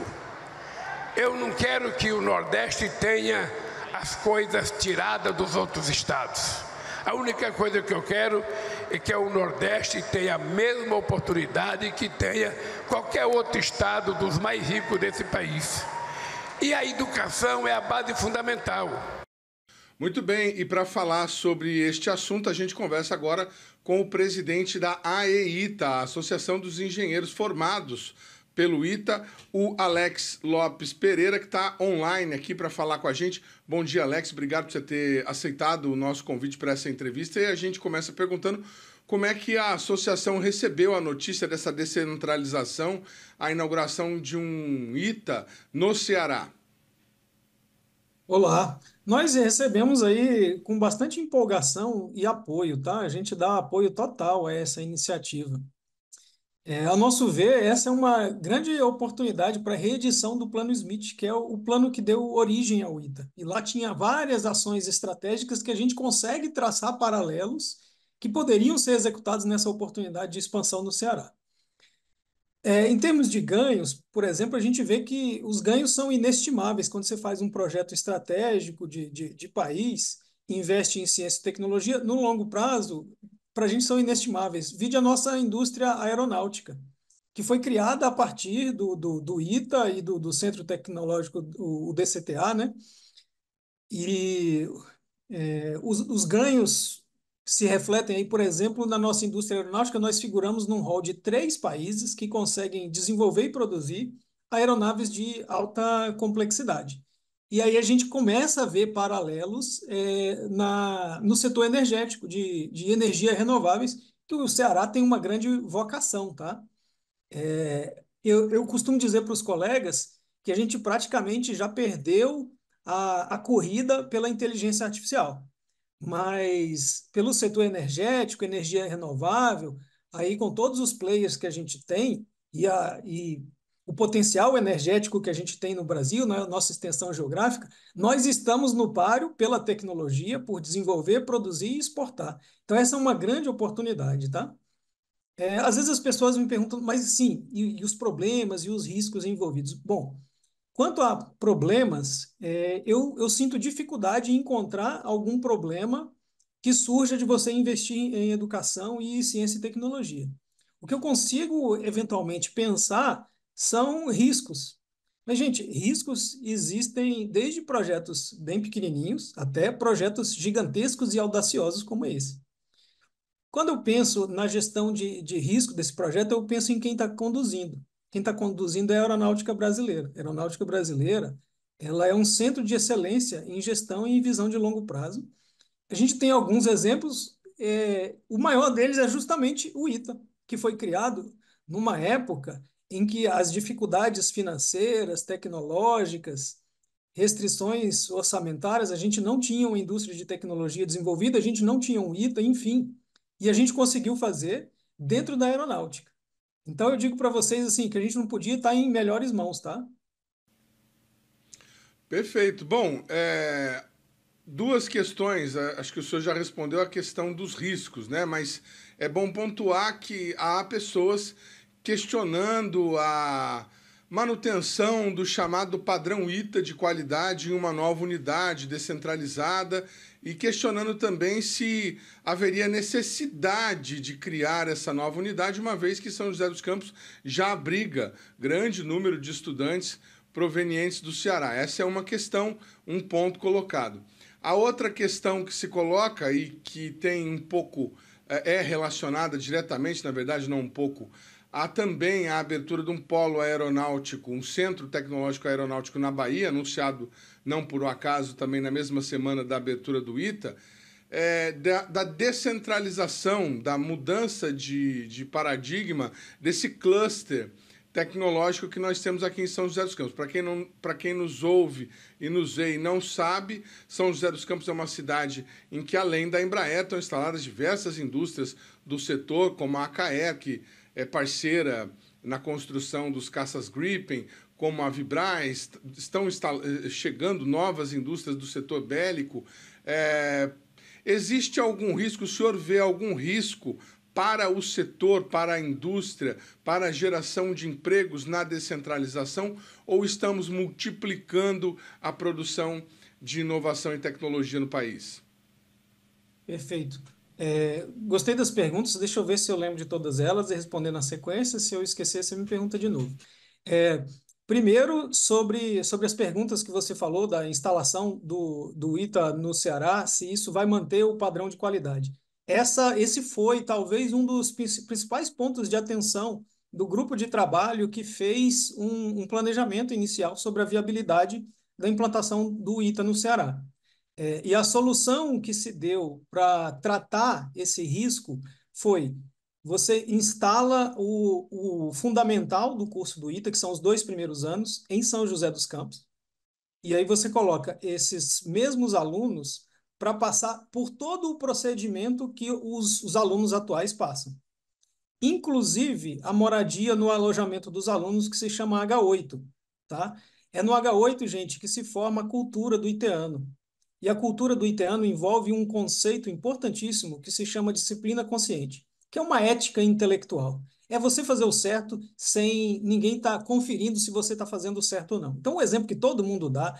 Eu não quero que o Nordeste tenha as coisas tiradas dos outros estados. A única coisa que eu quero é que o Nordeste tenha a mesma oportunidade que tenha qualquer outro estado dos mais ricos desse país. E a educação é a base fundamental.
Muito bem, e para falar sobre este assunto, a gente conversa agora com o presidente da AEITA, a Associação dos Engenheiros Formados pelo ITA, o Alex Lopes Pereira, que está online aqui para falar com a gente. Bom dia, Alex. Obrigado por você ter aceitado o nosso convite para essa entrevista. E a gente começa perguntando como é que a associação recebeu a notícia dessa descentralização, a inauguração de um ITA no Ceará.
Olá, nós recebemos aí com bastante empolgação e apoio, tá? A gente dá apoio total a essa iniciativa. A nosso ver, essa é uma grande oportunidade para a reedição do Plano Smith, que é o plano que deu origem ao ITA. E lá tinha várias ações estratégicas que a gente consegue traçar paralelos que poderiam ser executados nessa oportunidade de expansão no Ceará. Em termos de ganhos, por exemplo, a gente vê que os ganhos são inestimáveis quando você faz um projeto estratégico de país, investe em ciência e tecnologia. No longo prazo, para a gente são inestimáveis. Vide a nossa indústria aeronáutica, que foi criada a partir do ITA e do Centro Tecnológico, o DCTA, né? E os ganhos se refletem aí, por exemplo, na nossa indústria aeronáutica. Nós figuramos num rol de 3 países que conseguem desenvolver e produzir aeronaves de alta complexidade. E aí a gente começa a ver paralelos no setor energético, de energias renováveis, que o Ceará tem uma grande vocação, tá? Eu costumo dizer para os colegas que a gente praticamente já perdeu a corrida pela inteligência artificial, mas pelo setor energético, energia renovável, aí com todos os players que a gente tem e o potencial energético que a gente tem no Brasil, na nossa extensão geográfica, nós estamos no páreo pela tecnologia, por desenvolver, produzir e exportar. Então, essa é uma grande oportunidade, tá? Às vezes as pessoas me perguntam, mas sim, e os problemas e os riscos envolvidos? Bom, quanto a problemas, eu sinto dificuldade em encontrar algum problema que surja de você investir em educação e ciência e tecnologia. O que eu consigo, eventualmente, pensar são riscos. Mas, gente, riscos existem desde projetos bem pequenininhos até projetos gigantescos e audaciosos como esse. Quando eu penso na gestão de risco desse projeto, eu penso em quem está conduzindo. Quem está conduzindo é a Aeronáutica Brasileira. A Aeronáutica Brasileira, ela é um centro de excelência em gestão e visão de longo prazo. A gente tem alguns exemplos. O maior deles é justamente o ITA, que foi criado numa época em que as dificuldades financeiras, tecnológicas restrições orçamentárias, a gente não tinha uma indústria de tecnologia desenvolvida, a gente não tinha um ITA, enfim. E a gente conseguiu fazer dentro da aeronáutica. Então, eu digo para vocês assim, que a gente não podia estar em melhores mãos, tá?
Perfeito. Bom, duas questões. Acho que o senhor já respondeu a questão dos riscos, né? Mas é bom pontuar que há pessoas questionando a manutenção do chamado padrão ITA de qualidade em uma nova unidade descentralizada e questionando também se haveria necessidade de criar essa nova unidade, uma vez que São José dos Campos já abriga grande número de estudantes provenientes do Ceará. Essa é uma questão, um ponto colocado. A outra questão que se coloca e que tem um pouco, é relacionada diretamente, na verdade, não um pouco, há também a abertura de um polo aeronáutico, um centro tecnológico aeronáutico na Bahia, anunciado não por acaso também na mesma semana da abertura do ITA, da descentralização, da mudança de paradigma desse cluster tecnológico que nós temos aqui em São José dos Campos. Para quem nos ouve e nos vê e não sabe, São José dos Campos é uma cidade em que, além da Embraer, estão instaladas diversas indústrias do setor, como a Acaer, que é parceira na construção dos caças Gripen, como a Vibraz, estão chegando novas indústrias do setor bélico. Existe algum risco, o senhor vê algum risco para o setor, para a indústria, para a geração de empregos na descentralização, ou estamos multiplicando a produção de inovação e tecnologia no país?
Perfeito. Gostei das perguntas, deixa eu ver se eu lembro de todas elas e responder na sequência. Se eu esquecer, você me pergunta de novo. Primeiro, sobre as perguntas que você falou da instalação do ITA no Ceará, se isso vai manter o padrão de qualidade. Esse foi talvez um dos principais pontos de atenção do grupo de trabalho que fez um planejamento inicial sobre a viabilidade da implantação do ITA no Ceará. E a solução que se deu para tratar esse risco foi: você instala o fundamental do curso do ITA, que são os 2 primeiros anos, em São José dos Campos, e aí você coloca esses mesmos alunos para passar por todo o procedimento que os alunos atuais passam. Inclusive, a moradia no alojamento dos alunos, que se chama H8. Tá? É no H8, gente, que se forma a cultura do iteano. E a cultura do iteano envolve um conceito importantíssimo que se chama disciplina consciente, que é uma ética intelectual. É você fazer o certo sem ninguém estar conferindo se você está fazendo o certo ou não. Então, o exemplo que todo mundo dá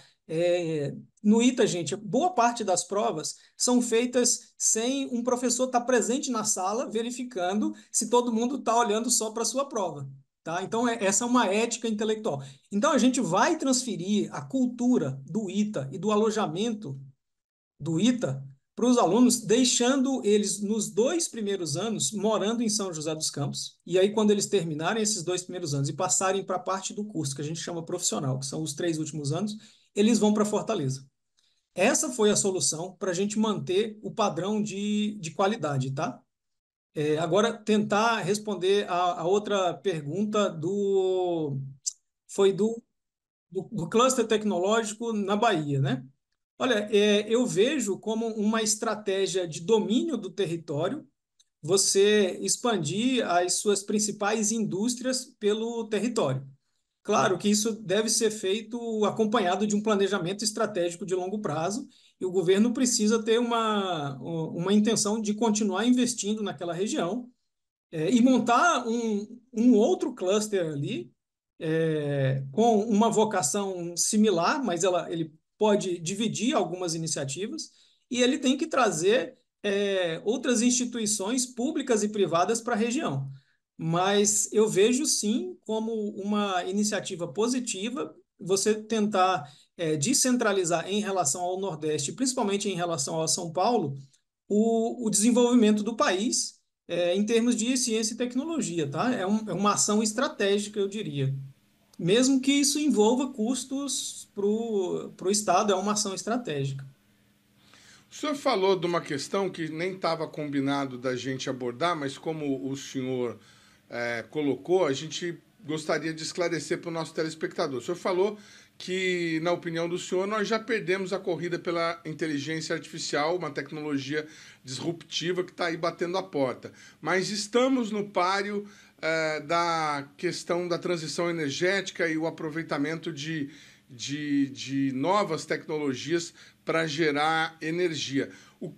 no ITA, gente, boa parte das provas são feitas sem um professor estar presente na sala verificando se todo mundo está olhando só para a sua prova. Tá? Então, essa é uma ética intelectual. Então, a gente vai transferir a cultura do ITA e do alojamento do ITA para os alunos, deixando eles nos 2 primeiros anos morando em São José dos Campos. E aí, quando eles terminarem esses 2 primeiros anos e passarem para a parte do curso, que a gente chama profissional, que são os 3 últimos anos, eles vão para Fortaleza. Essa foi a solução para a gente manter o padrão de qualidade, tá? Agora, tentar responder a outra pergunta foi do cluster tecnológico na Bahia, né? Olha, eu vejo como uma estratégia de domínio do território você expandir as suas principais indústrias pelo território. Claro que isso deve ser feito acompanhado de um planejamento estratégico de longo prazo, e o governo precisa ter uma intenção de continuar investindo naquela região e montar um outro cluster ali com uma vocação similar, mas ele pode dividir algumas iniciativas, e ele tem que trazer outras instituições públicas e privadas para a região. Mas eu vejo, sim, como uma iniciativa positiva você tentar descentralizar em relação ao Nordeste, principalmente em relação ao São Paulo, o desenvolvimento do país em termos de ciência e tecnologia. Tá? É uma ação estratégica, eu diria. Mesmo que isso envolva custos para o Estado, é uma ação estratégica.
O senhor falou de uma questão que nem estava combinado da gente abordar, mas como o senhor colocou, a gente gostaria de esclarecer para o nosso telespectador. O senhor falou que, na opinião do senhor, nós já perdemos a corrida pela inteligência artificial, uma tecnologia disruptiva que está aí batendo a porta. Mas estamos no páreo da questão da transição energética e o aproveitamento de novas tecnologias para gerar energia.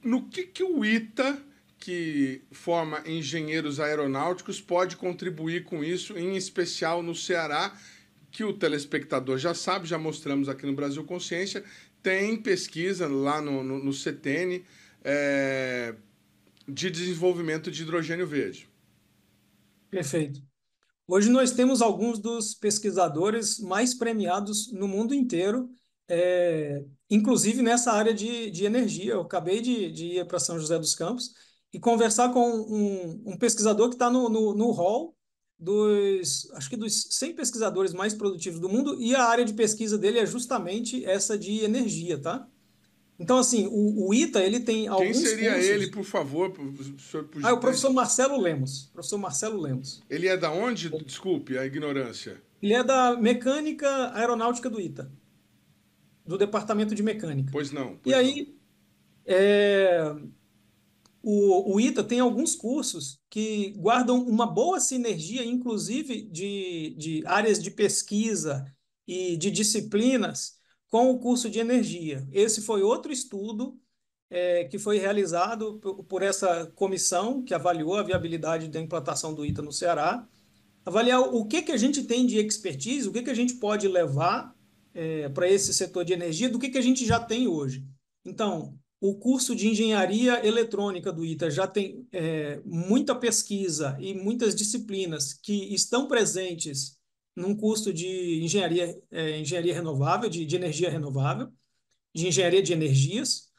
No que o ITA, que forma engenheiros aeronáuticos, pode contribuir com isso, em especial no Ceará, que o telespectador já sabe, já mostramos aqui no Brasil Consciência, tem pesquisa lá no CETENE de desenvolvimento de hidrogênio verde.
Perfeito. Hoje nós temos alguns dos pesquisadores mais premiados no mundo inteiro, inclusive nessa área de energia. Eu acabei de ir para São José dos Campos e conversar com um pesquisador que está no hall acho que dos 100 pesquisadores mais produtivos do mundo, e a área de pesquisa dele é justamente essa de energia, tá? Então, assim, o ITA, ele tem alguns
Quem seria
cursos...
ele, por favor?
O professor Marcelo Lemos. Professor Marcelo Lemos.
Ele é da onde? Desculpe a ignorância.
Ele é da Mecânica Aeronáutica do ITA, do Departamento de Mecânica.
Pois não.
E aí, o ITA tem alguns cursos que guardam uma boa sinergia, inclusive de áreas de pesquisa e de disciplinas, com o curso de energia. Esse foi outro estudo que foi realizado por essa comissão que avaliou a viabilidade da implantação do ITA no Ceará, avaliar o que a gente tem de expertise, o que a gente pode levar para esse setor de energia, do que a gente já tem hoje. Então, o curso de engenharia eletrônica do ITA já tem muita pesquisa e muitas disciplinas que estão presentes num curso de engenharia renovável, de energia renovável, de engenharia de energias.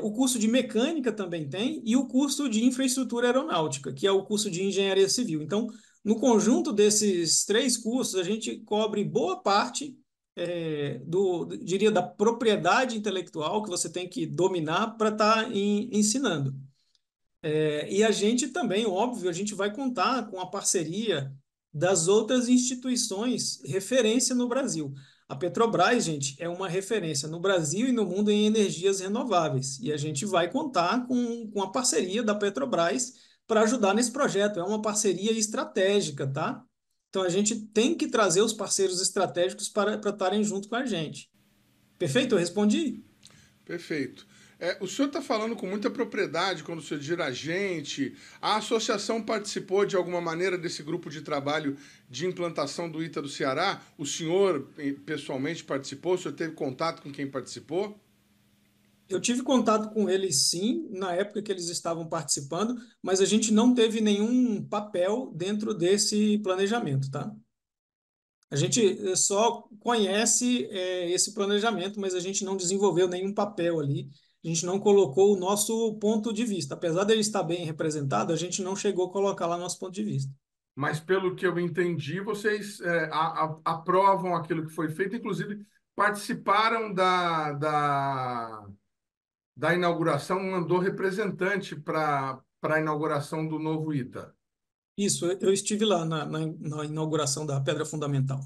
O curso de mecânica também tem, e o curso de infraestrutura aeronáutica, que é o curso de engenharia civil. Então, no conjunto desses 3 cursos, a gente cobre boa parte diria, da propriedade intelectual que você tem que dominar para estar ensinando. E a gente também, óbvio, a gente vai contar com a parceria das outras instituições referência no Brasil. A Petrobras, gente, é uma referência no Brasil e no mundo em energias renováveis. E a gente vai contar com a parceria da Petrobras para ajudar nesse projeto. É uma parceria estratégica, tá? Então, a gente tem que trazer os parceiros estratégicos para estarem junto com a gente. Perfeito? Eu respondi?
Perfeito. O senhor está falando com muita propriedade quando o senhor diz a gente. A associação participou de alguma maneira desse grupo de trabalho de implantação do ITA do Ceará? O senhor pessoalmente participou? O senhor teve contato com quem participou?
Eu tive contato com eles, sim, na época que eles estavam participando, mas a gente não teve nenhum papel dentro desse planejamento, tá? A gente só conhece esse planejamento, mas a gente não desenvolveu nenhum papel ali. A gente não colocou o nosso ponto de vista. Apesar dele estar bem representado, a gente não chegou a colocar lá nosso ponto de vista.
Mas, pelo que eu entendi, vocês aprovam aquilo que foi feito, inclusive participaram da inauguração, mandou representante para a inauguração do novo ITA.
Isso, eu estive lá na inauguração da Pedra Fundamental.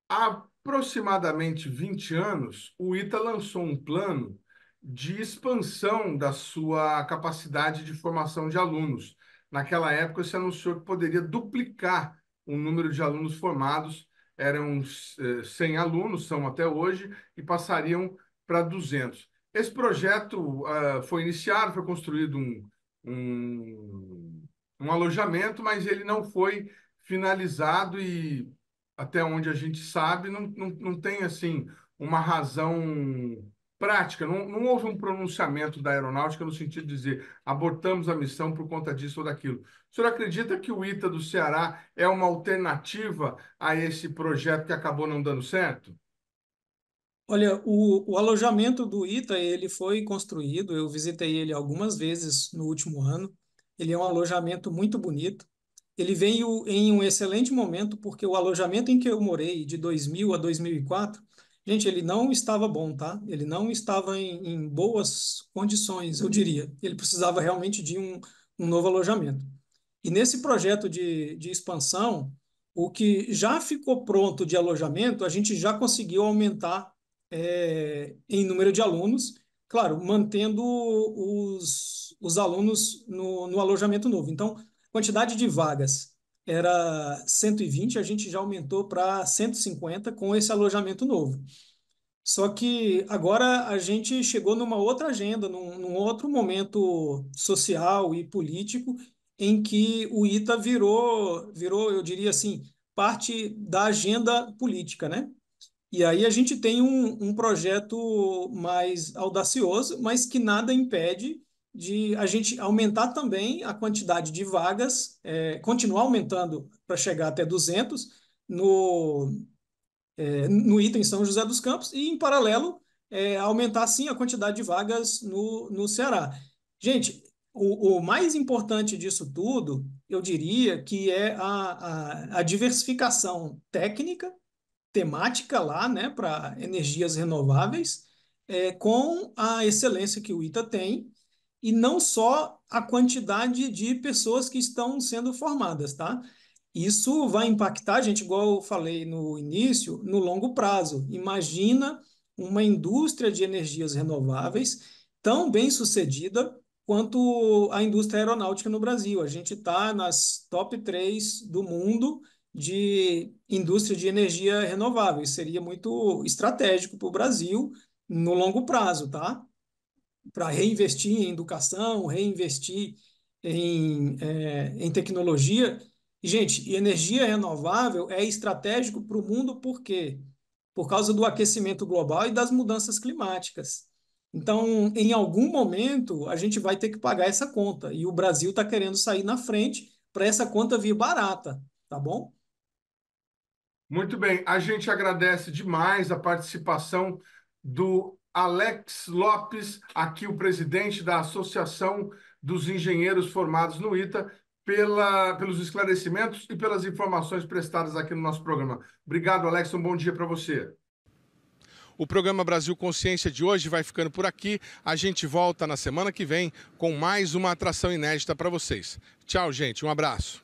Há aproximadamente 20 anos, o ITA lançou um plano de expansão da sua capacidade de formação de alunos. Naquela época, se anunciou que poderia duplicar o número de alunos formados. Eram 100 alunos, são até hoje, e passariam para 200. Esse projeto foi iniciado, foi construído um alojamento, mas ele não foi finalizado e, até onde a gente sabe, não tem assim uma razão prática. Não houve um pronunciamento da aeronáutica no sentido de dizer abortamos a missão por conta disso ou daquilo. O senhor acredita que o ITA do Ceará é uma alternativa a esse projeto que acabou não dando certo?
Olha, o alojamento do ITA, ele foi construído, eu visitei ele algumas vezes no último ano. Ele é um alojamento muito bonito. Ele veio em um excelente momento, porque o alojamento em que eu morei, de 2000 a 2004, gente, ele não estava bom, tá? Ele não estava em boas condições, eu diria. Ele precisava realmente de um novo alojamento. E nesse projeto de expansão, o que já ficou pronto de alojamento, a gente já conseguiu aumentar em número de alunos, claro, mantendo os alunos no alojamento novo. Então, quantidade de vagas era 120, a gente já aumentou para 150 com esse alojamento novo. Só que agora a gente chegou numa outra agenda, num outro momento social e político, em que o ITA virou, eu diria assim, parte da agenda política, né? E aí a gente tem um projeto mais audacioso, mas que nada impede de a gente aumentar também a quantidade de vagas, continuar aumentando para chegar até 200 no ITA em São José dos Campos e, em paralelo, aumentar, sim, a quantidade de vagas no Ceará. Gente, o mais importante disso tudo, eu diria que é a diversificação técnica, temática lá, né, para energias renováveis, com a excelência que o ITA tem, e não só a quantidade de pessoas que estão sendo formadas, tá? Isso vai impactar, gente, igual eu falei no início, no longo prazo. Imagina uma indústria de energias renováveis tão bem sucedida quanto a indústria aeronáutica no Brasil. A gente está nas top 3 do mundo de indústria de energia renovável. Isso seria muito estratégico para o Brasil no longo prazo, tá? Para reinvestir em educação, reinvestir em tecnologia. Gente, e energia renovável é estratégico para o mundo por quê? Por causa do aquecimento global e das mudanças climáticas. Então, em algum momento, a gente vai ter que pagar essa conta. E o Brasil está querendo sair na frente para essa conta vir barata, tá bom?
Muito bem. A gente agradece demais a participação do Alex Lopes, aqui o presidente da Associação dos Engenheiros Formados no ITA, pelos esclarecimentos e pelas informações prestadas aqui no nosso programa. Obrigado, Alex. Um bom dia para você. O programa Brasil Consciência de hoje vai ficando por aqui. A gente volta na semana que vem com mais uma atração inédita para vocês. Tchau, gente. Um abraço.